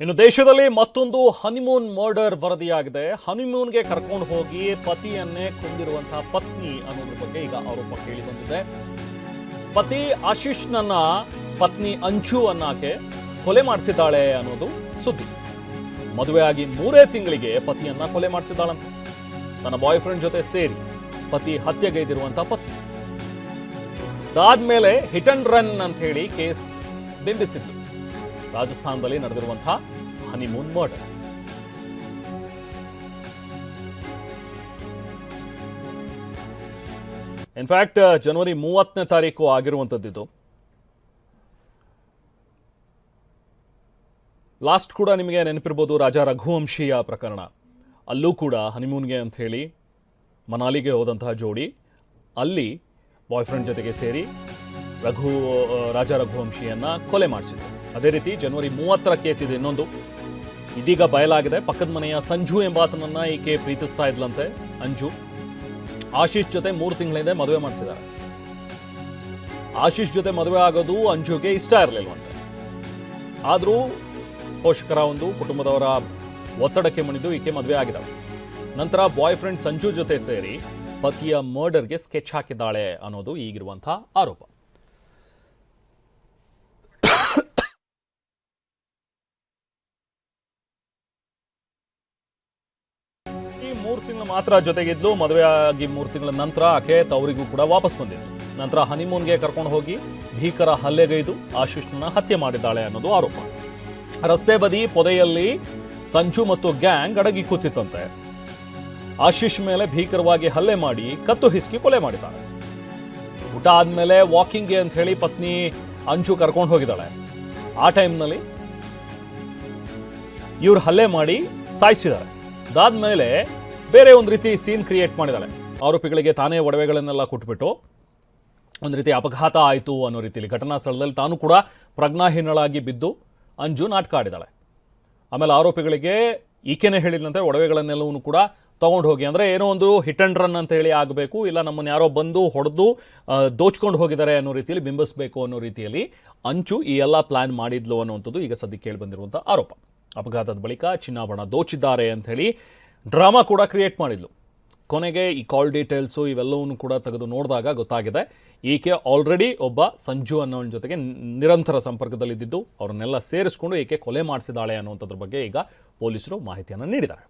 ಇನ್ನು ದೇಶದಲ್ಲಿ ಮತ್ತೊಂದು ಹನಿಮೂನ್ ಮರ್ಡರ್ ವರದಿಯಾಗಿದೆ. ಹನಿಮೂನ್ಗೆ ಕರ್ಕೊಂಡು ಹೋಗಿ ಪತಿಯನ್ನೇ ಕೊಂದಿರುವಂತಹ ಪತ್ನಿ ಅನ್ನೋದ್ರ ಬಗ್ಗೆ ಈಗ ಆರೋಪ ಕೇಳಿ ಬಂದಿದೆ. ಪತಿ ಆಶೀಶ್ನನ್ನ ಪತ್ನಿ ಅಂಚು ಅನ್ನಾಕೆ ಕೊಲೆ ಮಾಡಿಸಿದ್ದಾಳೆ ಅನ್ನೋದು ಸುದ್ದಿ. ಮದುವೆಯಾಗಿ 3 ತಿಂಗಳಿಗೆ ಪತಿಯನ್ನ ಕೊಲೆ ಮಾಡಿಸಿದ್ದಾಳಂತೆ. ತನ್ನ ಬಾಯ್ ಫ್ರೆಂಡ್ ಜೊತೆ ಸೇರಿ ಪತಿ ಹತ್ಯೆಗೈದಿರುವಂತಹ ಪತ್ನಿ. ಅದಾದ್ಮೇಲೆ ಹಿಟ್ ಅಂಡ್ ರನ್ ಅಂತ ಹೇಳಿ ಕೇಸ್ ಬಿಂಬಿಸಿದ್ದು. ರಾಜಸ್ಥಾನದಲ್ಲಿ ನಡೆದಿರುವಂತಹ ಹನಿಮೂನ್ ಮರ್ಡರ್. ಇನ್ಫ್ಯಾಕ್ಟ್ ಜನವರಿ 30ನೇ ತಾರೀಕು ಆಗಿರುವಂಥದ್ದು. ಲಾಸ್ಟ್ ಕೂಡ ನಿಮಗೆ ನೆನಪಿರ್ಬೋದು, ರಾಜಾ ರಘುವಂಶಿಯ ಪ್ರಕರಣ. ಅಲ್ಲೂ ಕೂಡ ಹನಿಮೂನ್ಗೆ ಅಂತ ಹೇಳಿ ಮನಾಲಿಗೆ ಹೋದಂತಹ ಜೋಡಿ ಅಲ್ಲಿ ಬಾಯ್ ಫ್ರೆಂಡ್ ಜೊತೆಗೆ ಸೇರಿ ರಾಜಾ ರಘುವಂಶಿಯನ್ನ ಕೊಲೆ ಮಾಡಿಸಿದ್ರು. ಅದೇ ರೀತಿ ಜನವರಿ 30ರ ಕೇಸ್ ಇದೆ ಇನ್ನೊಂದು. ಇದೀಗ ಬಯಲಾಗಿದೆ. ಪಕ್ಕದ ಮನೆಯ ಸಂಜು ಎಂಬಾತನನ್ನ ಈಕೆ ಪ್ರೀತಿಸ್ತಾ ಇದ್ಲಂತೆ. ಅಂಜು ಆಶೀಶ್ ಜೊತೆ 3 ತಿಂಗಳಿಂದ ಮದುವೆ ಮಾಡಿಸಿದ್ದಾರೆ. ಆಶೀಶ್ ಜೊತೆ ಮದುವೆ ಆಗೋದು ಅಂಜುಗೆ ಇಷ್ಟ ಇರಲಿಲ್ವಂತೆ. ಆದರೂ ಪೋಷಕರ ಒಂದು ಕುಟುಂಬದವರ ಒತ್ತಡಕ್ಕೆ ಮಣಿದು ಈಕೆ ಮದುವೆ ಆಗಿದ್ದಾಳೆ. ನಂತರ ಬಾಯ್ ಫ್ರೆಂಡ್ ಸಂಜು ಜೊತೆ ಸೇರಿ ಪತಿಯ ಮರ್ಡರ್ಗೆ ಸ್ಕೆಚ್ ಹಾಕಿದ್ದಾಳೆ ಅನ್ನೋದು ಈಗಿರುವಂತಹ ಆರೋಪ. ಈ 3 ತಿಂಗಳು ಮಾತ್ರ ಜೊತೆಗಿದ್ಲು. ಮದುವೆ ಆಗಿ 3 ತಿಂಗಳ ನಂತರ ಆಕೆ ತವರಿಗೂ ಕೂಡ ವಾಪಸ್ ಬಂದಿದ್ಲು. ನಂತರ ಹನಿಮೂನ್ಗೆ ಕರ್ಕೊಂಡು ಹೋಗಿ ಭೀಕರ ಹಲ್ಲೆಗೈದು ಆಶೀಶ್ನ ಹತ್ಯೆ ಮಾಡಿದ್ದಾಳೆ ಅನ್ನೋದು ಆರೋಪ. ರಸ್ತೆ ಬದಿ ಪೊದೆಯಲ್ಲಿ ಸಂಜು ಮತ್ತು ಗ್ಯಾಂಗ್ ಅಡಗಿ ಕೂತಿತ್ತಂತೆ. ಆಶೀಶ್ ಮೇಲೆ ಭೀಕರವಾಗಿ ಹಲ್ಲೆ ಮಾಡಿ ಕತ್ತು ಹಿಸ್ಕಿ ಕೊಲೆ ಮಾಡಿದ್ದಾಳೆ. ಊಟ ಆದ್ಮೇಲೆ ವಾಕಿಂಗ್ಗೆ ಅಂತ ಹೇಳಿ ಪತ್ನಿ ಅಂಜು ಕರ್ಕೊಂಡು ಹೋಗಿದ್ದಾಳೆ. ಆ ಟೈಮ್ನಲ್ಲಿ ಇವ್ರು ಹಲ್ಲೆ ಮಾಡಿ ಸಾಯಿಸಿದ್ದಾರೆ. ಅದಾದ್ಮೇಲೆ ಬೇರೆ ಒಂದು ರೀತಿ ಸೀನ್ ಕ್ರಿಯೇಟ್ ಮಾಡಿದ್ದಾಳೆ. ಆರೋಪಿಗಳಿಗೆ ತಾನೇ ಒಡವೆಗಳನ್ನೆಲ್ಲ ಕೊಟ್ಬಿಟ್ಟು ಒಂದು ರೀತಿ ಅಪಘಾತ ಆಯಿತು ಅನ್ನೋ ರೀತಿಯಲ್ಲಿ ಘಟನಾ ಸ್ಥಳದಲ್ಲಿ ತಾನು ಕೂಡ ಪ್ರಜ್ಞಾಹೀನಳಾಗಿ ಬಿದ್ದು ಅಂಜು ನಾಟಕ ಆಡಿದ್ದಾಳೆ. ಆಮೇಲೆ ಆರೋಪಿಗಳಿಗೆ ಈಕೆನೇ ಹೇಳಿದಂತೆ ಒಡವೆಗಳನ್ನೆಲ್ಲವೂ ಕೂಡ ತಗೊಂಡು ಹೋಗಿ, ಅಂದರೆ ಏನೋ ಒಂದು ಹಿಟ್ ಅಂಡ್ ರನ್ ಅಂತ ಹೇಳಿ ಆಗಬೇಕು, ಇಲ್ಲ ನಮ್ಮನ್ನು ಯಾರೋ ಬಂದು ಹೊಡೆದು ದೋಚ್ಕೊಂಡು ಹೋಗಿದ್ದಾರೆ ಅನ್ನೋ ರೀತಿಯಲ್ಲಿ ಬಿಂಬಿಸಬೇಕು ಅನ್ನೋ ರೀತಿಯಲ್ಲಿ ಅಂಚು ಈ ಎಲ್ಲ ಪ್ಲಾನ್ ಮಾಡಿದ್ಲು ಅನ್ನುವಂಥದ್ದು ಈಗ ಸದ್ಯಕ್ಕೆ ಕೇಳಿ ಬಂದಿರುವಂಥ ಆರೋಪ. ಅಪಘಾತದ ಬಳಿಕ ಚಿನ್ನಾಭರಣ ದೋಚಿದ್ದಾರೆ ಅಂಥೇಳಿ ಡ್ರಾಮಾ ಕೂಡ ಕ್ರಿಯೇಟ್ ಮಾಡಿದ್ಲು. ಕೊನೆಗೆ ಈ ಕಾಲ್ ಡೀಟೇಲ್ಸು ಇವೆಲ್ಲವನ್ನೂ ಕೂಡ ತೆಗೆದು ನೋಡಿದಾಗ ಗೊತ್ತಾಗಿದೆ ಈಕೆ ಆಲ್ರೆಡಿ ಒಬ್ಬ ಸಂಜು ಅನ್ನೋನ ಜೊತೆಗೆ ನಿರಂತರ ಸಂಪರ್ಕದಲ್ಲಿದ್ದು ಅವರನ್ನೆಲ್ಲ ಸೇರಿಸ್ಕೊಂಡು ಈಕೆ ಕೊಲೆ ಮಾಡಿಸಿದಾಳೆ ಅನ್ನುವಂಥದ್ರ ಬಗ್ಗೆ ಈಗ ಪೊಲೀಸರು ಮಾಹಿತಿಯನ್ನು ನೀಡಿದ್ದಾರೆ.